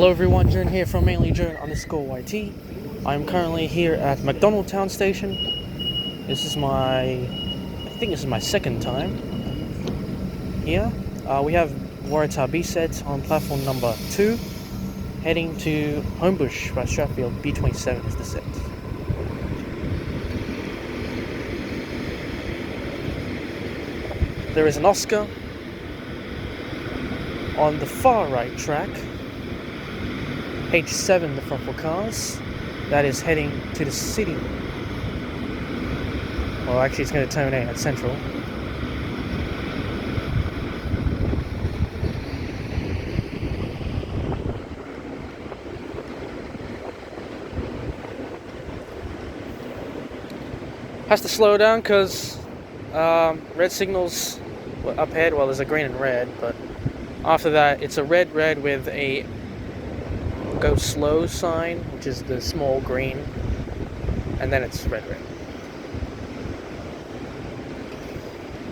Hello everyone, Jern here from mainlyjern_YT. I'm currently here at Macdonaldtown station. This is I think this is my second time here. We have Waratah B set on platform number 2, heading to Homebush by Strathfield. B27 is the set. There is an Oscar on the far right track. H7, the front 4 cars, that is heading to the city. Well, actually it's going to terminate at Central. Has to slow down because red signals up ahead. Well, there's a green and red, but after that it's a red with a go slow sign, which is the small green, and then it's red.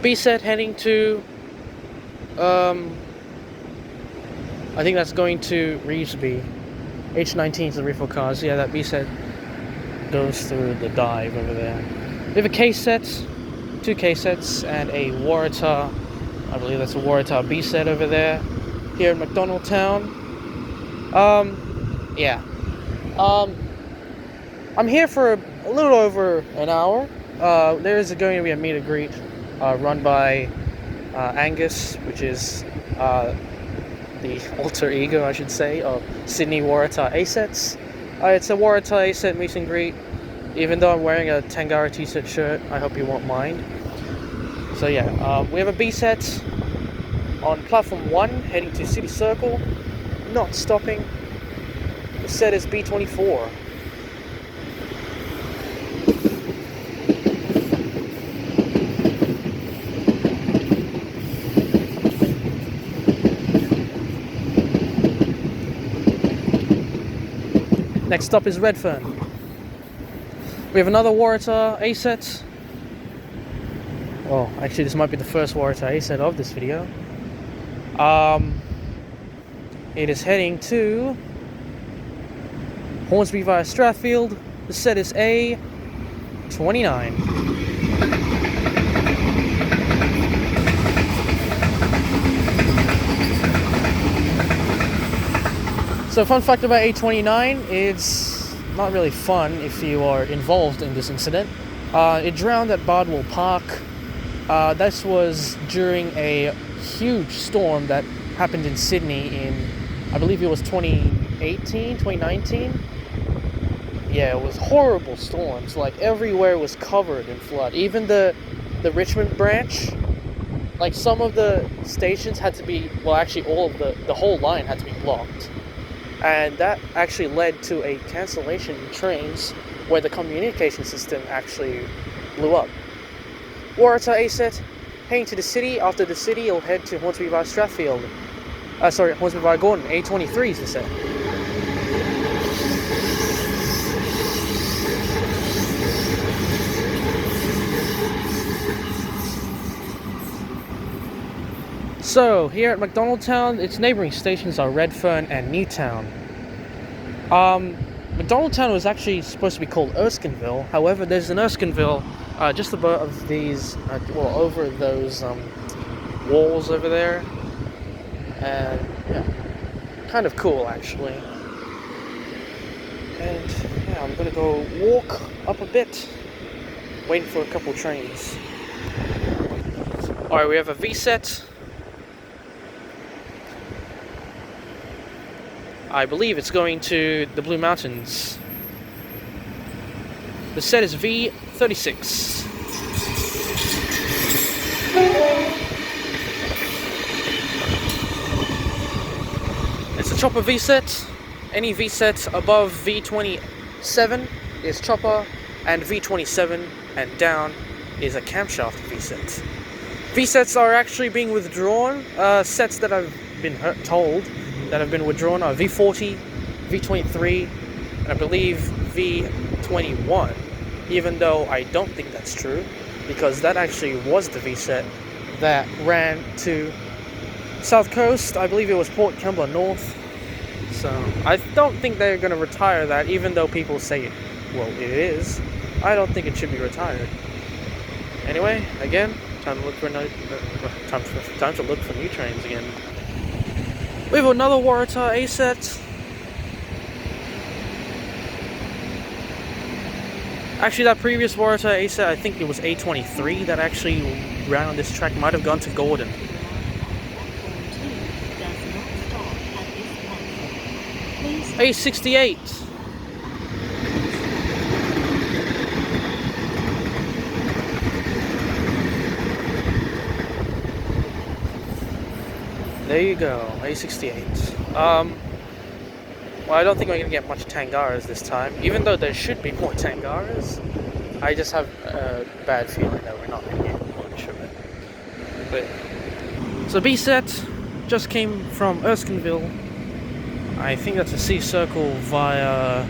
B set heading to I think that's going to Reevesby. H19 is the rear 4 cars. Yeah, that B set goes through the dive over there. We have a K set, 2 K sets, and a Waratah, I believe that's a Waratah B set over there, here in Macdonaldtown. Yeah. I'm here for a little over an hour. There is going to be a meet and greet run by Angus, which is the alter ego, I should say, of Sydney Waratah A-Sets. It's a Waratah A-Set meet and greet. Even though I'm wearing a Tangara T-Set shirt, I hope you won't mind. So yeah, we have a B-Set on platform 1, heading to City Circle, not stopping. The set is B24. Next stop is Redfern. We have another Waratah A-Set. Oh, actually this might be the first Waratah A-Set of this video. It is heading to Hornsby via Strathfield. The set is A29. So fun fact about A29, it's not really fun if you are involved in this incident. It drowned at Bardwell Park. This was during a huge storm that happened in Sydney in, I believe it was 2019. Yeah, it was horrible storms. Like everywhere was covered in flood. Even the Richmond branch, like some of the stations had to be, well actually all of the whole line had to be blocked. And that actually led to a cancellation in trains where the communication system actually blew up. Waratah A-Set heading to the city. After the city, you'll head to Hornsby via Strathfield. Hornsby via Gordon. A23 is the set. So, here at Macdonaldtown, its neighbouring stations are Redfern and Newtown. Macdonaldtown was actually supposed to be called Erskineville. However, there's an Erskineville just above these, over those walls over there. And, yeah, kind of cool, actually. And, yeah, I'm going to go walk up a bit, waiting for a couple trains. Alright, we have a V-set. I believe it's going to the Blue Mountains. The set is V36. It's a chopper V-set. Any V-set above V27 is chopper, and V27 and down is a camshaft V-set. V-sets are actually being withdrawn. Sets that I've been told that have been withdrawn are V40, V23, and I believe V21, even though I don't think that's true, because that actually was the V-set that ran to South Coast. I believe it was Port Kembla North, So I don't think they're going to retire that, even though people say it. Well, it is. I don't think it should be retired. Anyway, again, time to look for time to look for new trains again. We have another Waratah A set. Actually, that previous Waratah A set, I think it was A23 that actually ran on this track. Might have gone to Gordon. A68. There you go, A68. Well, I don't think we're gonna get much Tangaras this time, even though there should be more Tangaras. I just have a bad feeling that we're not gonna get much of it. But so B set just came from Erskineville. I think that's a C circle via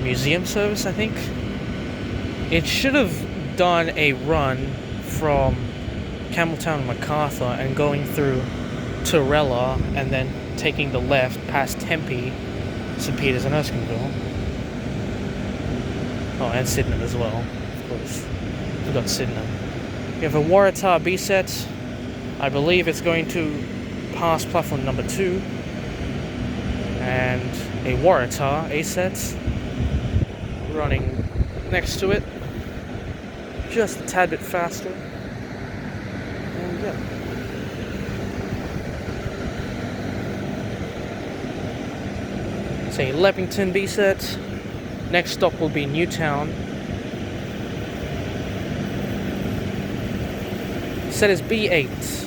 museum service, I think. It should have done a run from Campbelltown and MacArthur and going through Torella and then taking the left past Tempe, St. Peters and Erskineville. Oh, and Sydenham as well, of course. We've got Sydenham. We have a Waratah B set. I believe it's going to pass platform number 2. And a Waratah A set running next to it, just a tad bit faster. And yeah. It's a Leppington B set. Next stop will be Newtown. Set is B8.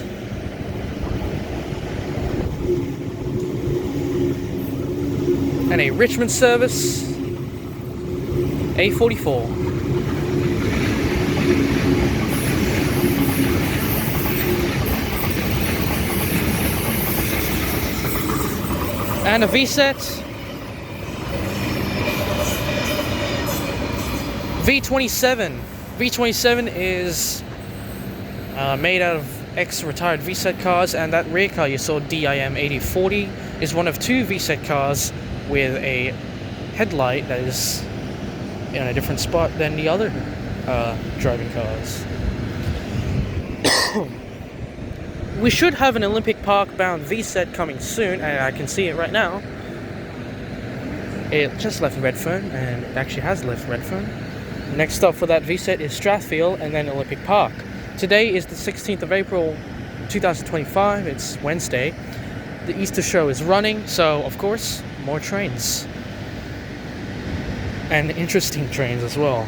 And a Richmond service, A44. And a V-set, V27. V27 is made out of ex-retired V-set cars, and that rear car you saw, DIM 8040, is one of 2 V-set cars with a headlight that is in a different spot than the other driving cars. We should have an Olympic Park bound V-set coming soon, and I can see it right now. It just left Redfern, and it actually has left Redfern. Next stop for that V-set is Strathfield and then Olympic Park. Today is the 16th of April 2025, it's Wednesday. The Easter show is running, so of course, more trains. And interesting trains as well.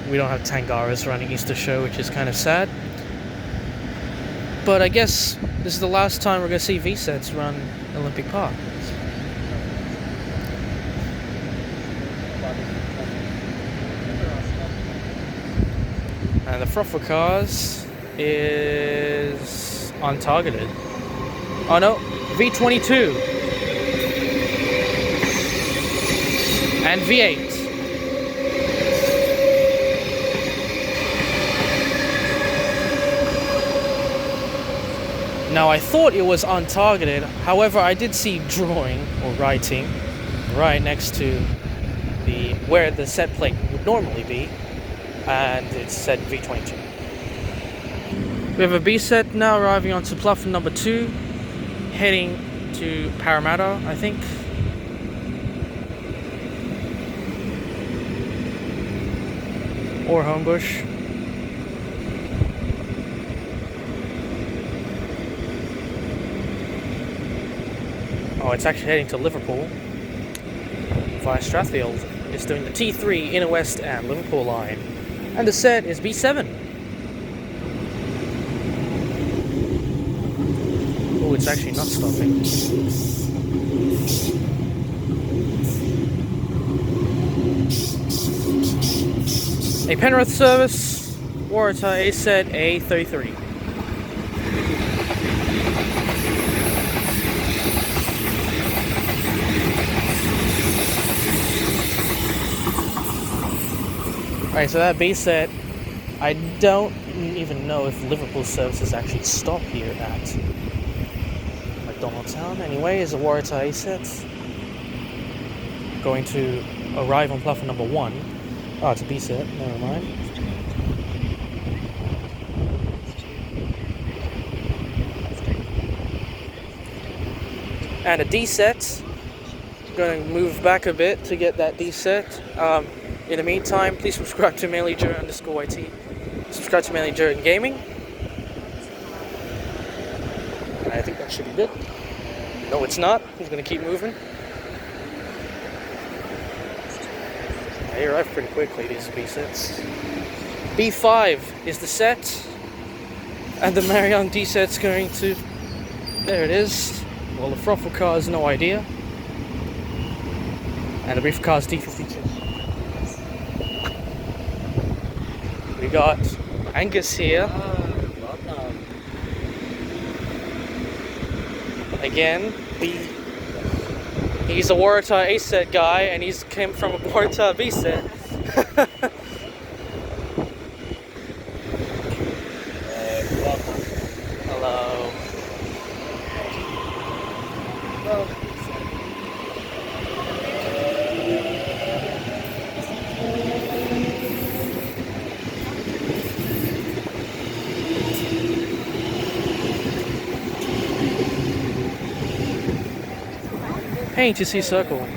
We don't have Tangaras running Easter show, which is kind of sad. But I guess this is the last time we're going to see V-sets run Olympic Park. And the front for cars is untargeted. Oh no, V22 and V8. Now I thought it was untargeted, however I did see drawing or writing right next to the where the set plate would normally be, and it said V22. We have a B set now arriving onto platform number 2, heading to Parramatta, I think. Or Homebush. Oh, it's actually heading to Liverpool via Strathfield. It's doing the T3 Inner West and Liverpool line. And the set is B7. Oh, it's actually not stopping. A Penrith service, Waratah A set A33. Alright, so that B set, I don't even know if Liverpool services actually stop here at Macdonaldtown. Anyway, is a Waratah A set. Going to arrive on platform number 1. Oh, it's a B set, never mind. And a D set. Going to move back a bit to get that D set. In the meantime, please subscribe to _YT. Subscribe to Macdonaldtown Gaming. I think that should be good. No, it's not. He's going to keep moving. They arrive pretty quickly, these B sets. B5 is the set. And the Marion D set's going to... There it is. Well, the Froffle car has no idea. And the reefer car is D52. We got Angus here. Again, he's a Waratah A set guy, and he's came from a Waratah B set. Hello. Paint to see circle.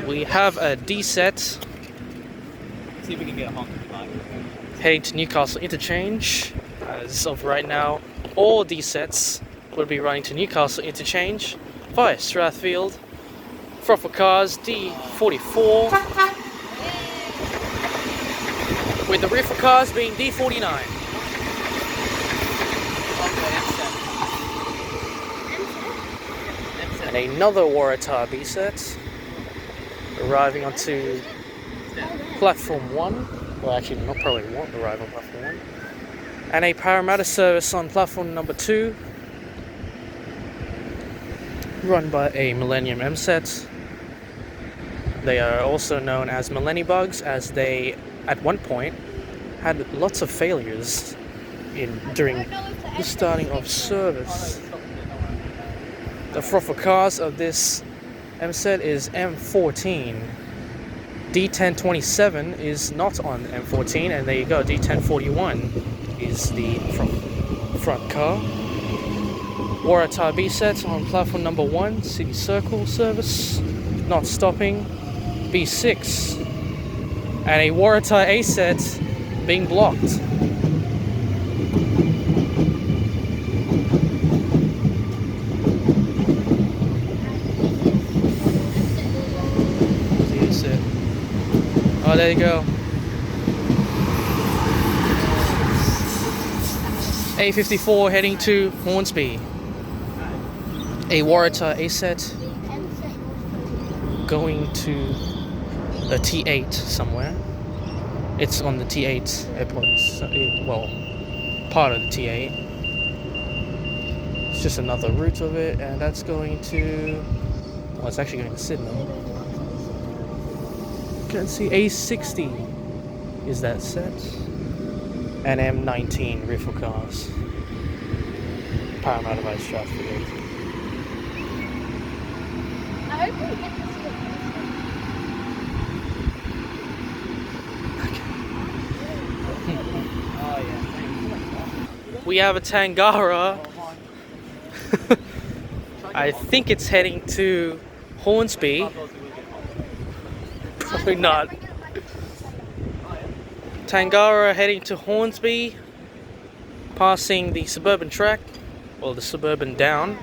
We have a D set. See if we can get a honk. Heading to Newcastle Interchange. As of right now, all D sets will be running to Newcastle Interchange via Strathfield. Froffle cars D44. With the reefer cars being D49. And another Waratah B set arriving onto platform 1. Well, actually, not probably won't arrive on platform 1. And a Parramatta service on platform number 2, run by a Millennium M set. They are also known as Millennibugs, as they, at one point, had lots of failures during the starting of service. The Froffle cars of this M set is M14. D1027 is not on M14, and there you go, D1041 is the front car. Waratah B set on platform number 1, City Circle service, not stopping. B6. And a Waratah A set being blocked. Oh, there you go. A54 heading to Hornsby. A Waratah A set going to a T8 somewhere. It's on the T8 airport. Well, part of the T8. It's just another route of it, and that's going to... Well, it's actually going to Sydney. Can see A60 is that set, and M19 reefer cars. Parramatta by Strathfield. I hope we get to see We have a Tangara. I think it's heading to Hornsby. Probably not. Tangara heading to Hornsby, passing the suburban track, or the suburban down.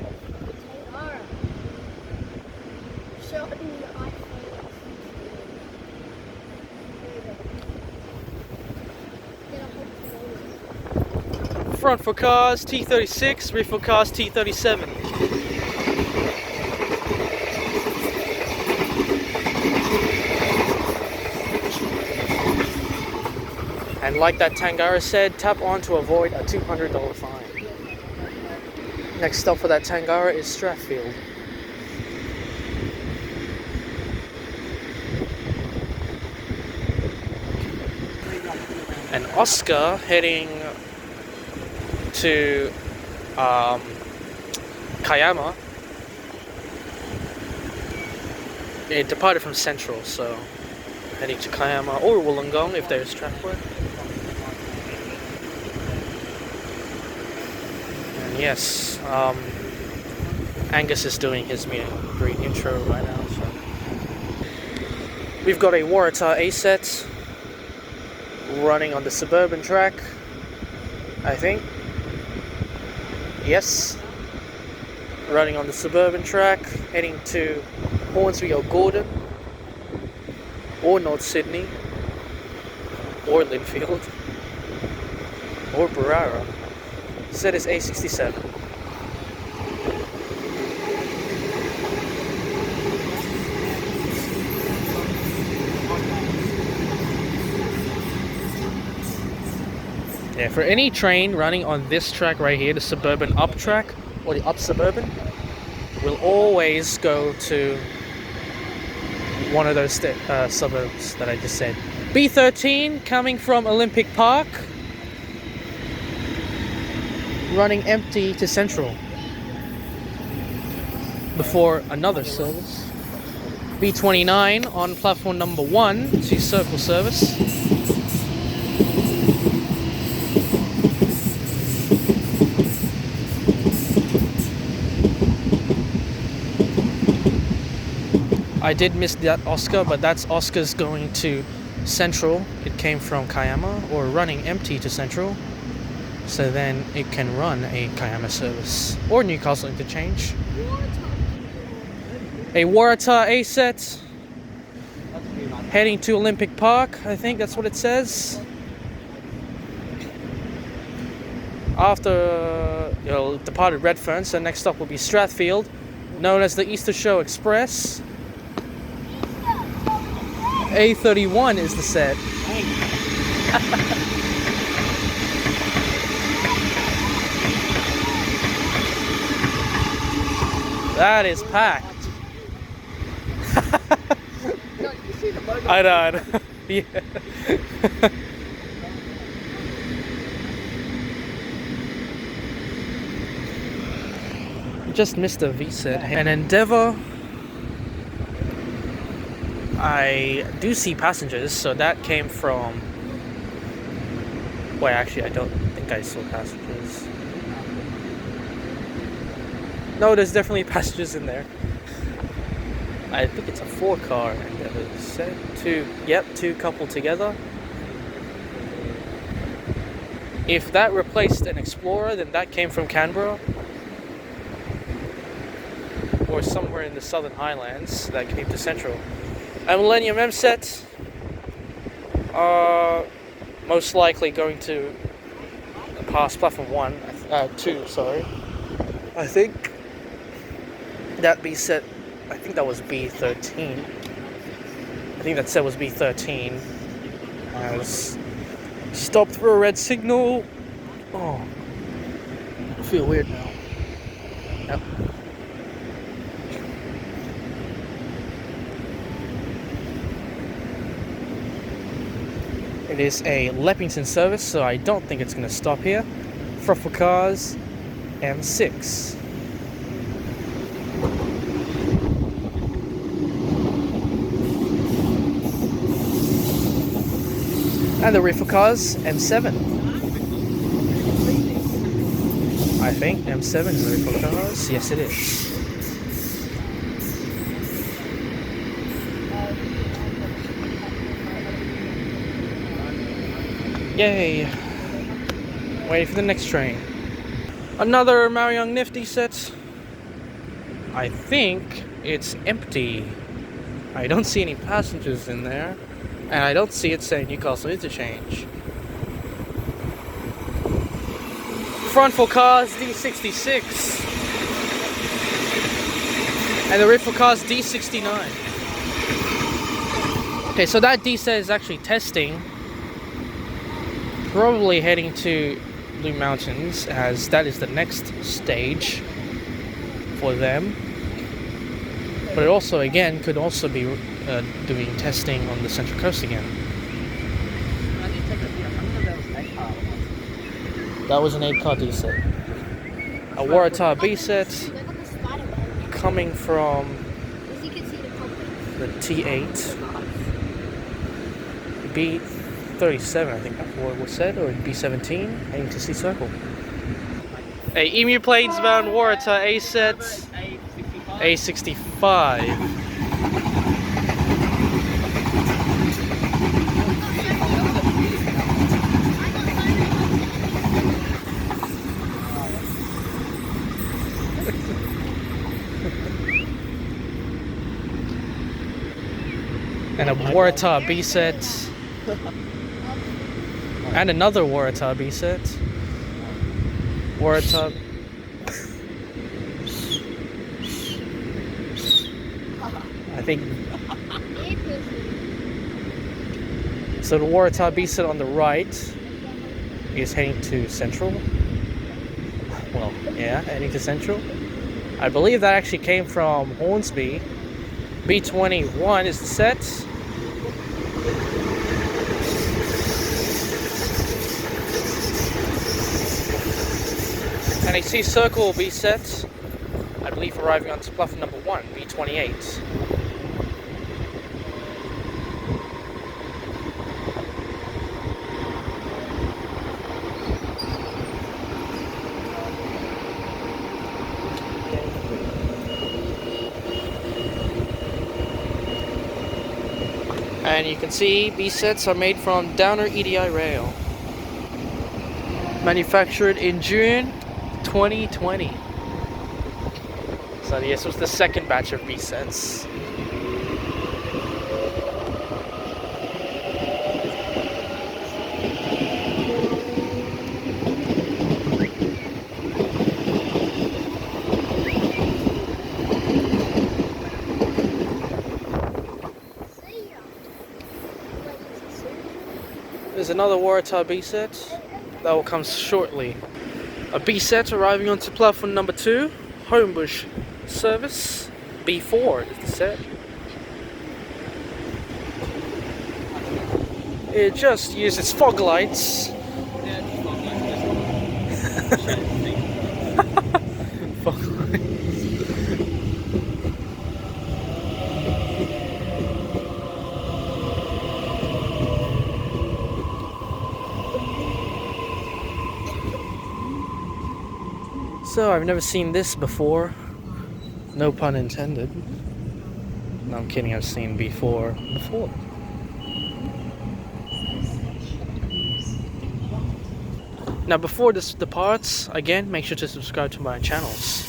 Front for cars T36, rear for cars T37. And like that Tangara said, tap on to avoid a $200 fine. Next stop for that Tangara is Strathfield. And Oscar heading to Kayama. It departed from Central, so heading to Kayama or Wollongong if there's track work. And yes, Angus is doing his meet and greet intro right now. So we've got a Waratah A set running on the suburban track, I think. Yes, running on the suburban track, heading to Hornsby or Gordon, or North Sydney, or Linfield, or Barara. Set is A67. Yeah, for any train running on this track right here, the suburban up track, or the up suburban, will always go to one of those suburbs that I just said. B13 coming from Olympic Park, running empty to Central before another service. B29 on platform number 1 to Circle service. I did miss that Oscar, but that's Oscar's going to Central. It came from Kayama, or running empty to Central. So then it can run a Kayama service or Newcastle interchange. A Waratah A set heading to Olympic Park, I think that's what it says. After departed Redfern, so next stop will be Strathfield, known as the Easter Show Express. A31 is the set. That is packed. I know. Yeah. Just missed a V set. An Endeavour. I do see passengers, so that came from... Wait, actually, I don't think I saw passengers. No, there's definitely passengers in there. I think it's a 4-car Endeavour set. Two coupled together. If that replaced an Explorer, then that came from Canberra. Or somewhere in the Southern Highlands that came to Central. A Millennium M set, most likely going to pass platform 2, sorry. I think that B set, I think that was B13. I think that set was B13. Has stopped for a red signal. Oh, I feel weird now. Yep. It is a Leppington service, so I don't think it's going to stop here. Fruffle Cars, M6. And the Riffle Cars, M7. I think M7 is the Riffle Cars. Yes, it is. Yay! Waiting for the next train. Another Marion Nifty set. I think it's empty. I don't see any passengers in there. And I don't see it saying Newcastle Interchange. Front 4 cars, D66. And the rear 4 cars, D69. Okay, so that D set is actually testing. Probably heading to Blue Mountains, as that is the next stage for them. But it also, again, could also be doing testing on the Central Coast again. That was an 8-car D set. A Waratah B set Look at the spider web. coming from As you can see the company. the T8. B37, I think that's what was said, or B17, heading to C Circle. A Emu Plains bound Waratah A set, A65. And a Waratah B set. And another Waratah B set. Waratah. I think. So the Waratah B set on the right is heading to Central. Well, yeah, heading to Central. I believe that actually came from Hornsby. B21 is the set. And a C Circle B set, I believe arriving onto platform number 1, B28. And you can see B sets are made from Downer EDI rail. Manufactured in June 2020. So this was the second batch of B sets. There's another Waratah B set that will come shortly. A B set arriving onto platform number 2, Homebush service. B4 is the set. It just uses fog lights. Fog lights. So I've never seen this before. No pun intended. No, I'm kidding, I've seen B4 before. Now before this departs, again, make sure to subscribe to my channels.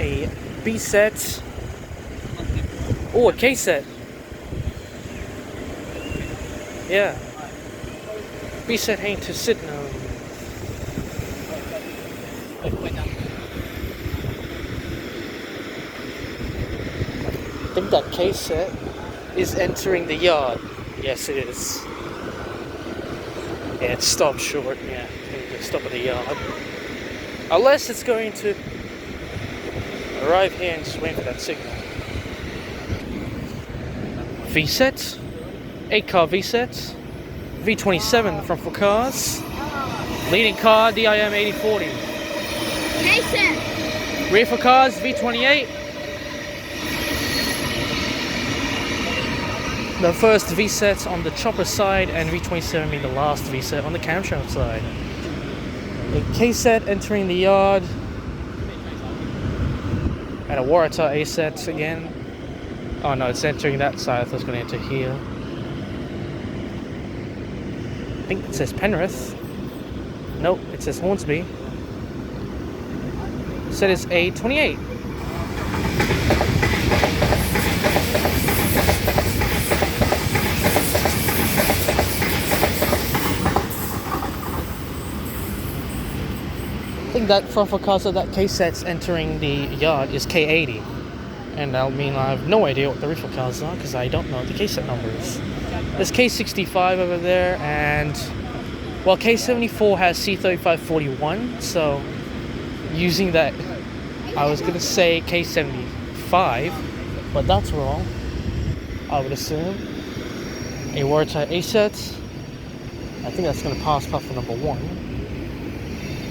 A B set. Oh, a K set. Yeah. B set heading to Sydenham. I think that K set is entering the yard. Yes, it is. Yeah, it stopped short. Yeah, it's stop at the yard. Unless it's going to arrive here and just wait for that signal. V set, 8-car V set, V27 front for cars, leading car DIM 8040. K-set. Rear for cars V28. The first V set on the chopper side and V27 being the last V set on the camshaft side. A K set entering the yard. And a Waratah A set again. Oh no, it's entering that side. I thought it was going to enter here. I think it says Penrith. Nope, it says Hornsby. Set is A28. I think that front for cars of that K set's entering the yard is K80. And I mean, I have no idea what the rear for cars are because I don't know what the K set number is. There's K65 over there, and well, K74 has C3541. So using that, I was gonna say K75, but that's wrong. I would assume a watertight A set. I think that's gonna pass platform number 1.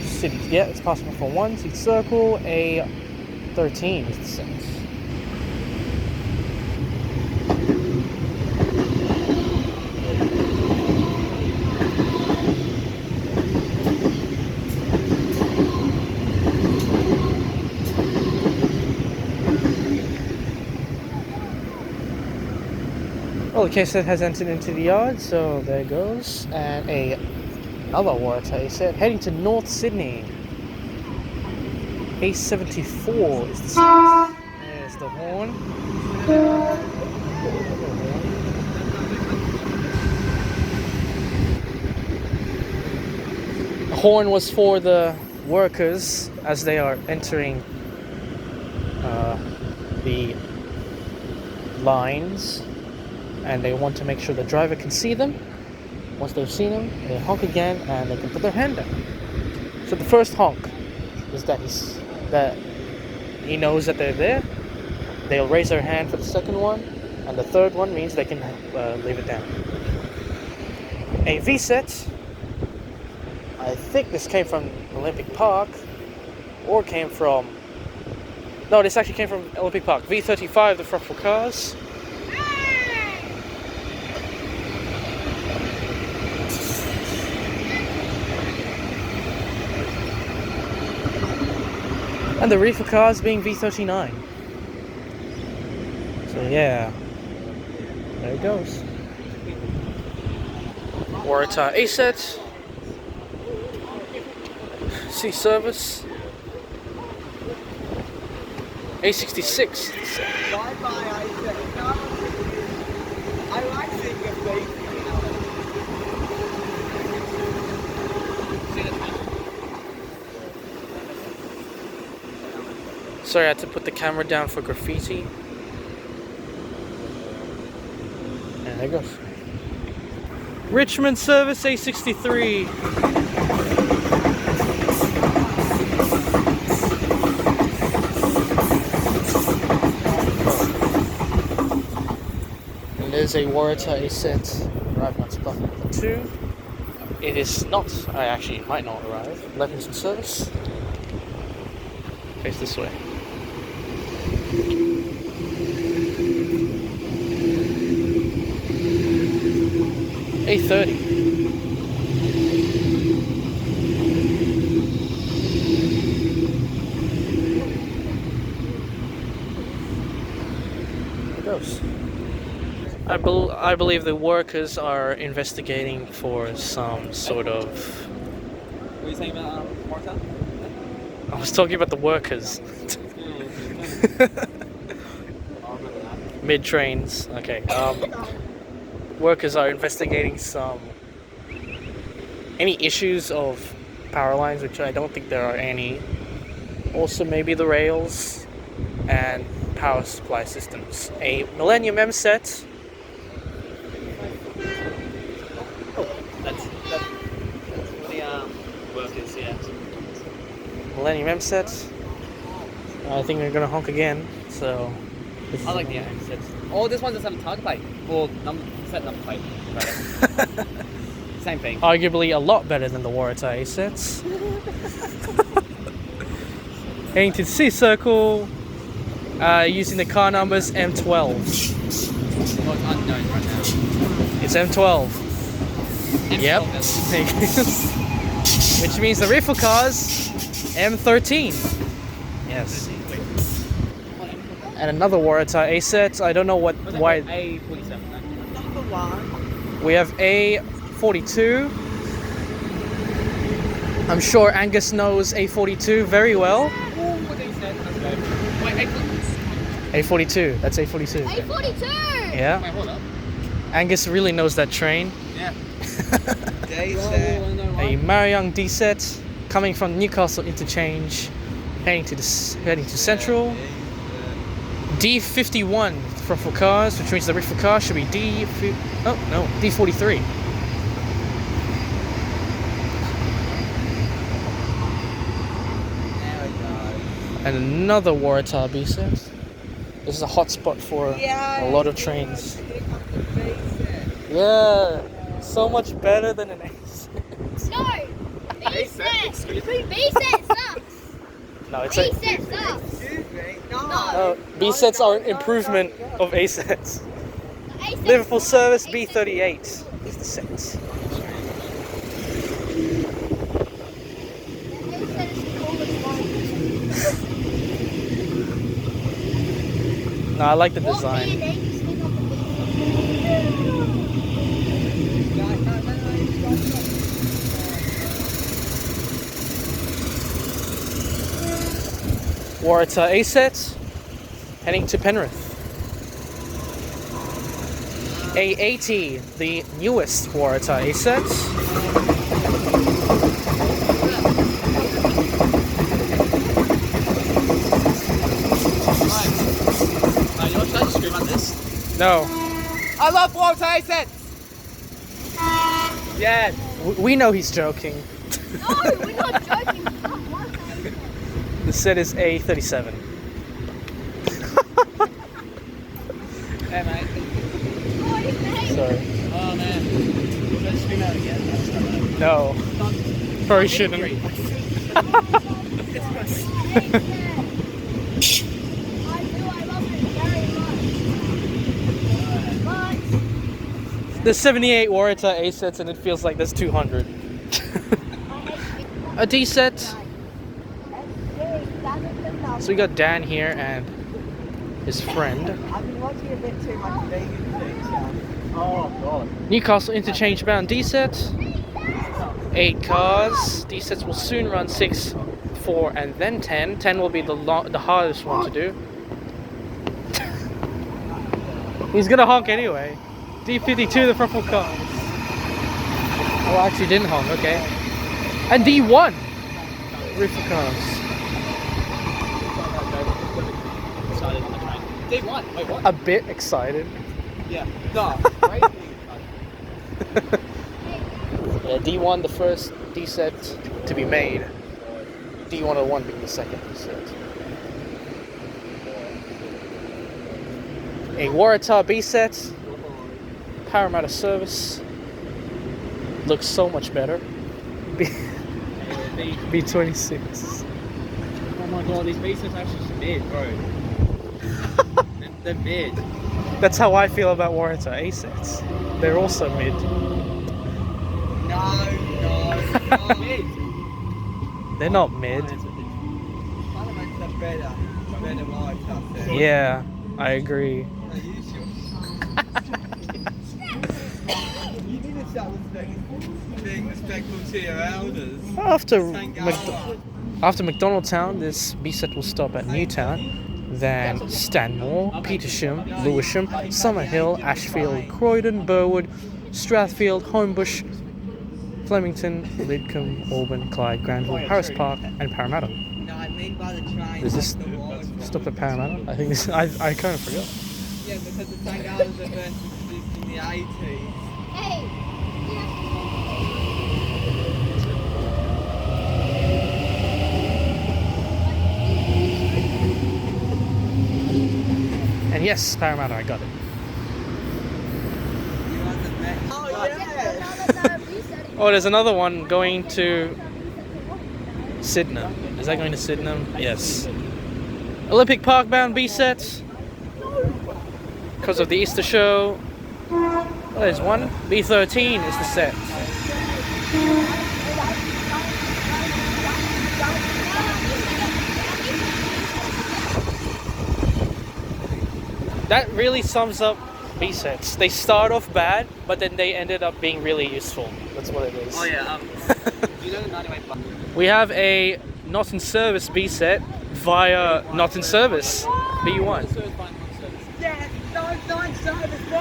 City, yeah, it's passing platform 1. Seat circle A13 is the set. Well, the K-set has entered into the yard, so there it goes. And another watertight set heading to North Sydney. A74 is the set. There's the horn. The horn was for the workers as they are entering the lines, and they want to make sure the driver can see them. Once they've seen them, they honk again and they can put their hand down. So the first honk is that he knows that they're there. They'll raise their hand for the second one, and the third one means they can leave it down. A V-set, I think this came from Olympic Park, or came from... No, this actually came from Olympic Park. V35, the front for cars. And the reefer cars being V39. So yeah, there it goes. Waratah A-set. C service. A66. Bye-bye, Isaac. I like seeing your face. Sorry, I had to put the camera down for graffiti. And there it goes. Richmond service A63. And there's a Waratah A-set arriving on spot number 2. It is not, it might not arrive. Levinson service. Face this way. A30. There it goes. I believe the workers are investigating for some sort of... What are you saying about Marta? I was talking about the workers. Mid-trains. Okay. Workers are investigating any issues of power lines, which I don't think there are any. Also maybe the rails and power supply systems. A Millennium M set. That's the workers, yeah. Millennium M set. I think they're gonna honk again. So. I like the accents. Oh, this one doesn't have a tag plate. Or set number plate. Right. Same thing. Arguably a lot better than the Waratah A-sets. Heading to the C circle, using the car numbers M12. Oh, it's unknown right now. It's M12. M12, Yep. that's- Which means the reefer cars M13. Yes. And another Waratah A-set. I don't know why. A47. Number 1. We have A42. I'm sure Angus knows A42 very well. What they said. Wait, A42. That's A42. A42! Yeah. wait, hold up. Angus really knows that train. Yeah. A Marion D set coming from Newcastle Interchange, heading to Central. D51 front four cars, which means the rear four car should be D43. And another Waratah B set. This is a hot spot for a lot of trains. Yeah, so much better than an A set. No! B set! Excuse me? B set sucks! No, it's B a, set sucks! Excuse me? No. B sets are an improvement of A sets. A set Liverpool sucks. Service A set B38 is the set. A set is the coolest one. No, I like the What design. B&H is on the Waratah A set, heading to Penrith. A80, the newest Waratah A set. You want to scream at this? No, I love Waratah sets! Yes! we know he's joking. No, we're not joking. The set is A37. Hey mate. Sorry. Oh man. Should I scream out again? No, probably shouldn't. There's 78 Waratah A sets and it feels like there's 200. A D set. So we got Dan here and his friend. I've been watching a bit too much vegan feature. Oh god. Newcastle interchange bound D set. 8 cars. D sets will soon run 6, 4, and then 10. 10 will be the hardest one to do. He's gonna honk anyway. D52, the purple car. Oh, actually didn't honk, okay. And D1, reefer cars. Started on the train. Day one. Wait, what? A bit excited. Yeah. No. Right? Yeah, D1, the first D set to be made. D101 being the second D set. A Waratah B set. Parramatta service. Looks so much better. B26. Oh my god, these B sets are actually just mid, bro. They're mid. That's how I feel about Waratah A sets. They're also mid. No. Mid. They're not mid. Parliaments are better. Better lives up there. Yeah, I agree. No, you should. You need to start being respectful to your elders. After Thank After Macdonaldtown, this B set will stop at Newtown, then Stanmore, Petersham, Lewisham, Summerhill, Ashfield, Croydon, Burwood, Strathfield, Homebush, Flemington, Lidcombe, Auburn, Clyde, Granville, Harris Park, and Parramatta. No, I mean by the train. Is this like the walls. stop at Parramatta? I think this. I kind of forgot. Yeah, because the Tangalas were first introduced in the 80s. Hey! And yes, Parramatta, I got it. You want the next? Oh, yeah! Oh, there's another one going to Sydenham. Is that going to Sydenham? Yes. Olympic Park bound B set. Because of the Easter show. Oh, there's one. B13 is the set. That really sums up B sets. They start off bad, but then they ended up being really useful. That's what it is. Oh yeah, you know the 98 bucks? We have a not in service B set via not in service B1. Yes! Don't service, no!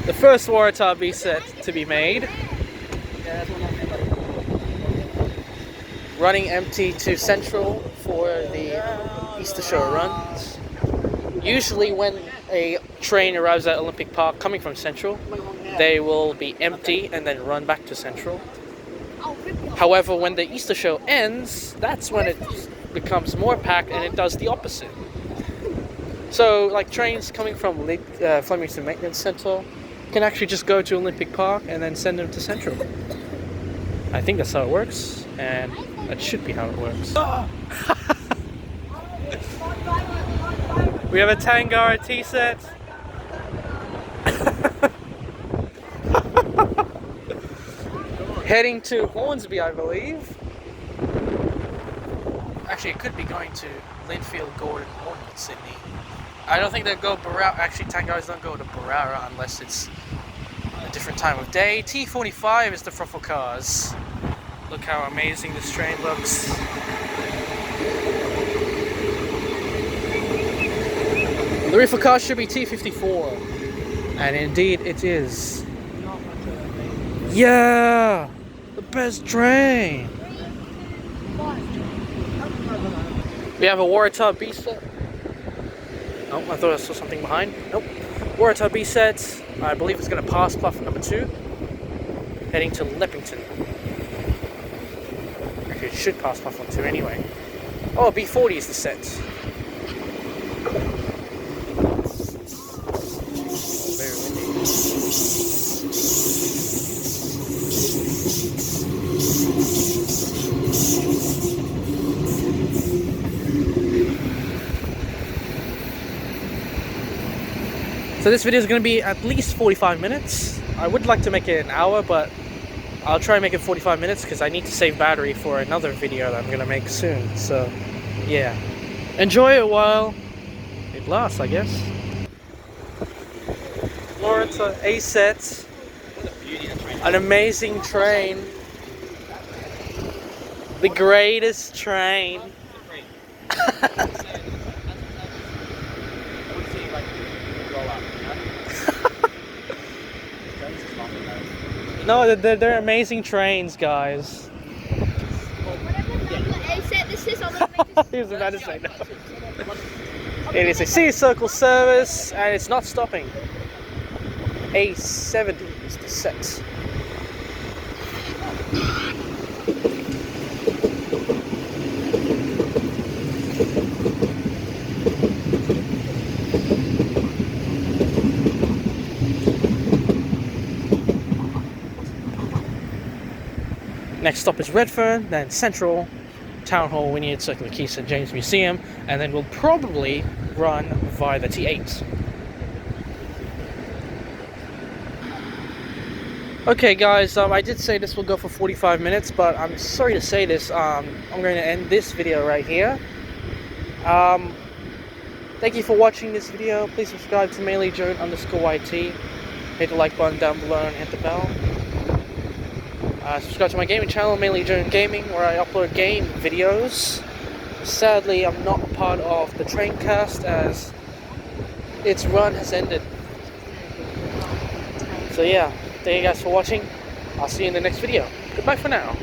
The first Waratah B set to be made. Yeah, that's what I'm Running empty to Central for the Easter show runs. Usually when a train arrives at Olympic Park coming from Central, they will be empty and then run back to Central. However, when the Easter show ends, that's when it becomes more packed and it does the opposite. So, like trains coming from Flemington Maintenance Centre can actually just go to Olympic Park and then send them to Central. I think that's how it works, and that should be how it works. We have a Tangar tea set. Heading to Hornsby, I believe. Actually, it could be going to Linfield, Gordon, or Sydney. I don't think they'll go Barara. Actually, Tangars don't go to Barara unless it's a different time of day. T45 is the Fruffle cars. Look how amazing this train looks. The reefer car should be T54. And indeed it is. Yeah! The best train! We have a Waratah B set. Oh, I thought I saw something behind. Nope. Waratah B set. I believe it's going to pass platform number 2. Heading to Leppington. Actually, it should pass platform 2 anyway. Oh, B40 is the set. Very windy. So this video is going to be at least 45 minutes. I would like to make it an hour, but I'll try and make it 45 minutes because I need to save battery for another video that I'm going to make soon. So, yeah. Enjoy it while it lasts, I guess. Waratah A set. An amazing train. The greatest train. No, they're amazing trains, guys. He was about to say no. It is a C-circle service, and it's not stopping. A70 is the set. Next stop is Redfern, then Central, Town Hall, Wynyard Circular Quay, St James Museum, and then we'll probably run via the T8. Okay guys, I did say this will go for 45 minutes, but I'm sorry to say this, I'm going to end this video right here. Thank you for watching this video. Please subscribe to MaileyJone_YT. Hit the like button down below and hit the bell. Subscribe to my gaming channel, MaileyJone Gaming, where I upload game videos. Sadly, I'm not a part of the Traincast as its run has ended. So yeah, thank you guys for watching. I'll see you in the next video. Goodbye for now.